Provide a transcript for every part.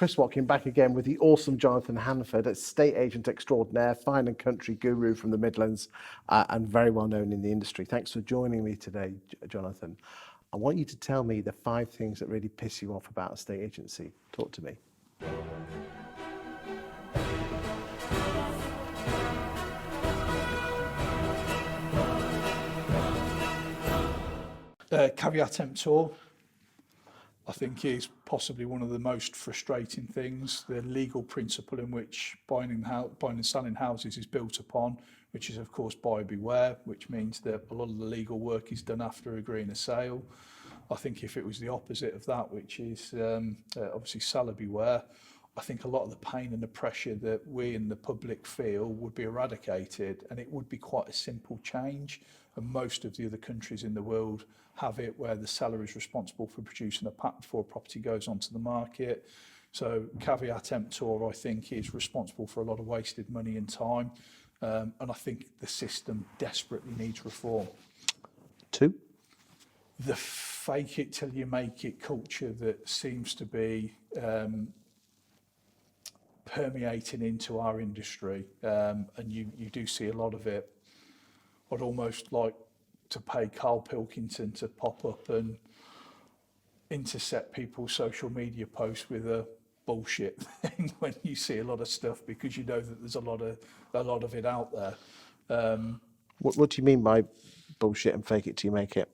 Chris Watkin back again with the awesome Jonathan Handford, estate agent extraordinaire, fine and country guru from the Midlands, and very well known in the industry. Thanks for joining me today, Jonathan. I want you to tell me the 5 things that really piss you off about estate agency. Talk to me. Caveat emptor, I think, is possibly one of the most frustrating things. The legal principle in which buying and selling houses is built upon, which is of course buyer beware, which means that a lot of the legal work is done after agreeing a sale. I think if it was the opposite of that, which is obviously seller beware, I think a lot of the pain and the pressure that we in the public feel would be eradicated, and it would be quite a simple change. And most of the other countries in the world have it where the seller is responsible for producing a pack before a property goes onto the market. So caveat emptor, I think, is responsible for a lot of wasted money and time. And I think the system desperately needs reform. 2. The fake it till you make it culture that seems to be permeating into our industry, and you do see a lot of it. I'd almost like to pay Carl Pilkington to pop up and intercept people's social media posts with a bullshit thing when you see a lot of stuff, because you know that there's a lot of it out there. What do you mean by bullshit and fake it till you make it?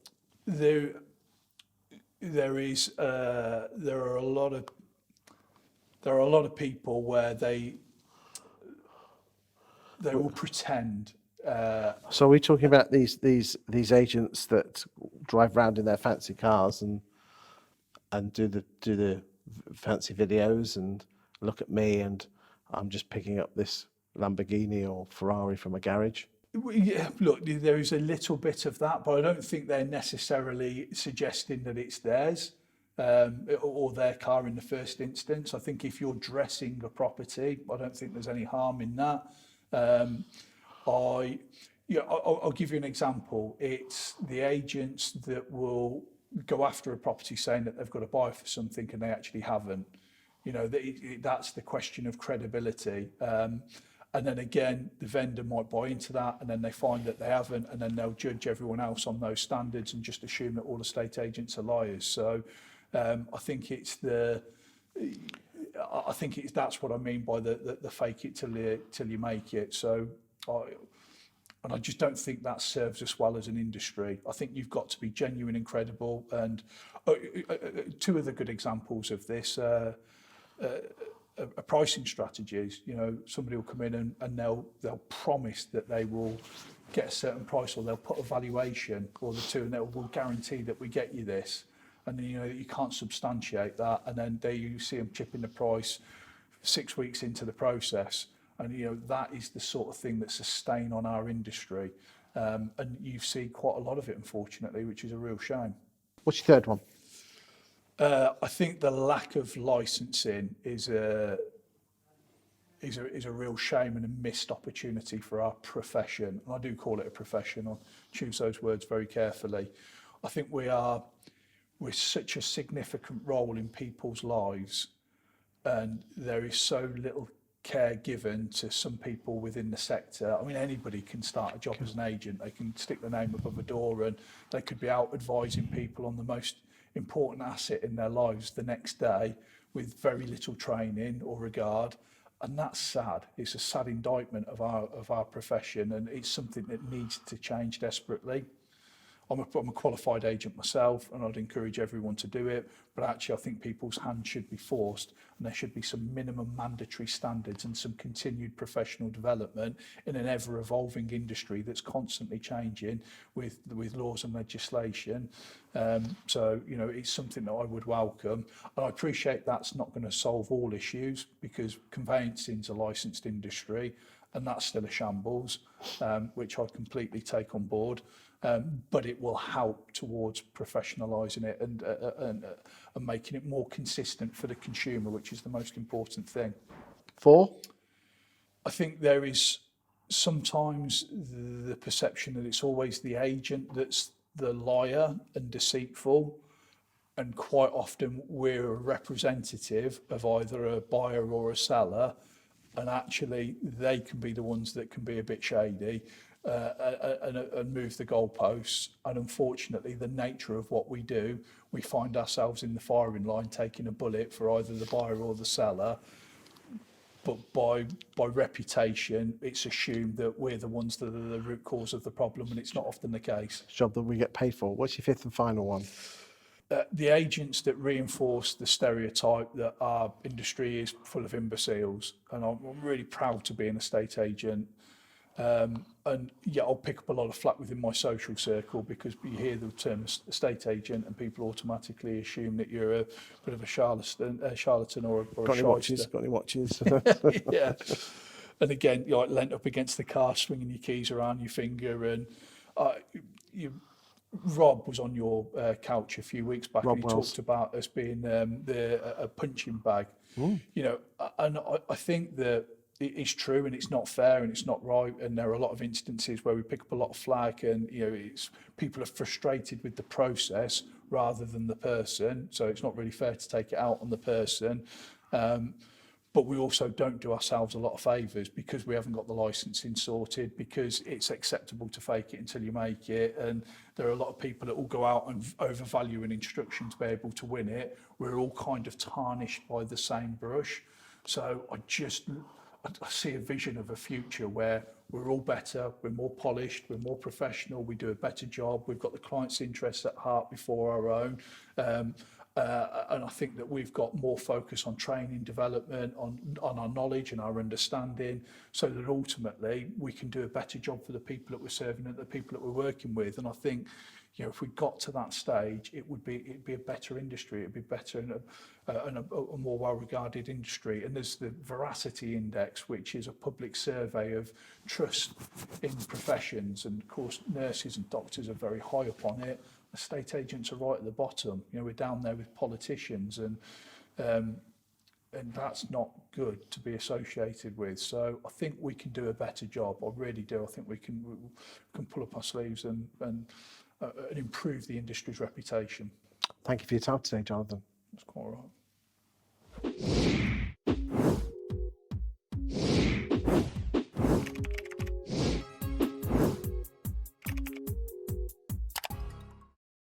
There are a lot of people where they will pretend. So are we talking about these agents that drive around in their fancy cars and do the fancy videos and look at me and I'm just picking up this Lamborghini or Ferrari from a garage? Yeah, look, there is a little bit of that, but I don't think they're necessarily suggesting that it's theirs or their car in the first instance. I think if you're dressing a property, I don't think there's any harm in that. I'll give you an example. It's the agents that will go after a property saying that they've got a buyer for something and they actually haven't. You know, that's the question of credibility. And then again, the vendor might buy into that and then they find that they haven't, and then they'll judge everyone else on those standards and just assume that all estate agents are liars. So I think that's what I mean by the fake it till you make it. So I just don't think that serves us well as an industry. I think you've got to be genuine and credible. And 2 other good examples of this are pricing strategies. You know, somebody will come in and they'll promise that they will get a certain price, or they'll put a valuation or the 2, and they will guarantee that we get you this. And then, you know, you can't substantiate that, and then you see them chipping the price 6 weeks into the process. And, you know, that is the sort of thing that's a stain on our industry. And you see quite a lot of it, unfortunately, which is a real shame. What's your 3rd one? I think the lack of licensing is a real shame and a missed opportunity for our profession. And I do call it a profession. I'll choose those words very carefully. I think we're such a significant role in people's lives, and there is so little care given to some people within the sector. I mean, anybody can start a job as an agent. They can stick their name above a door and they could be out advising people on the most important asset in their lives the next day with very little training or regard. And that's sad. It's a sad indictment of our profession, and it's something that needs to change desperately. I'm a qualified agent myself, and I'd encourage everyone to do it. But actually, I think people's hands should be forced, and there should be some minimum mandatory standards and some continued professional development in an ever-evolving industry that's constantly changing with laws and legislation. So, you know, it's something that I would welcome. And I appreciate that's not going to solve all issues, because conveyancing is a licensed industry, and that's still a shambles, which I'd completely take on board. But it will help towards professionalising it and making it more consistent for the consumer, which is the most important thing. 4? I think there is sometimes the perception that it's always the agent that's the liar and deceitful. and quite often we're a representative of either a buyer or a seller, and actually they can be the ones that can be a bit shady and move the goalposts. And unfortunately, the nature of what we do, we find ourselves in the firing line taking a bullet for either the buyer or the seller. But by reputation, it's assumed that we're the ones that are the root cause of the problem, and it's not often the case. Job that we get paid for. What's your fifth and final one? The agents that reinforce the stereotype that our industry is full of imbeciles, and I'm really proud to be an estate agent. And yeah, I'll pick up a lot of flack within my social circle because you hear the term estate agent and people automatically assume that you're a bit of a charlatan or Got a any watches? shyster. Got any watches? Yeah. And again, you're like lent up against the car, swinging your keys around your finger. And Rob was on your couch a few weeks back, Rob and he Wells. talked about us being a punching bag. You know, and I think that it's true, and it's not fair, and it's not right. And there are a lot of instances where we pick up a lot of flack, and you know, it's people are frustrated with the process rather than the person. So it's not really fair to take it out on the person. But we also don't do ourselves a lot of favours because we haven't got the licensing sorted, because it's acceptable to fake it until you make it. And there are a lot of people that will go out and overvalue an instruction to be able to win it. We're all kind of tarnished by the same brush. So I see a vision of a future where we're all better, we're more polished, we're more professional, we do a better job, we've got the client's interests at heart before our own. And I think that we've got more focus on training, development, on our knowledge and our understanding, so that ultimately we can do a better job for the people that we're serving and the people that we're working with. And I think, you know, if we got to that stage, it'd be a better industry. It'd be better and a more well-regarded industry. And there's the Veracity Index, which is a public survey of trust in professions. And of course, nurses and doctors are very high up on it. Estate agents are right at the bottom. You know, we're down there with politicians, and that's not good to be associated with. So I think we can do a better job. I really do. I think we can pull up our sleeves and improve the industry's reputation. Thank you for your time today, Jonathan. That's quite all right.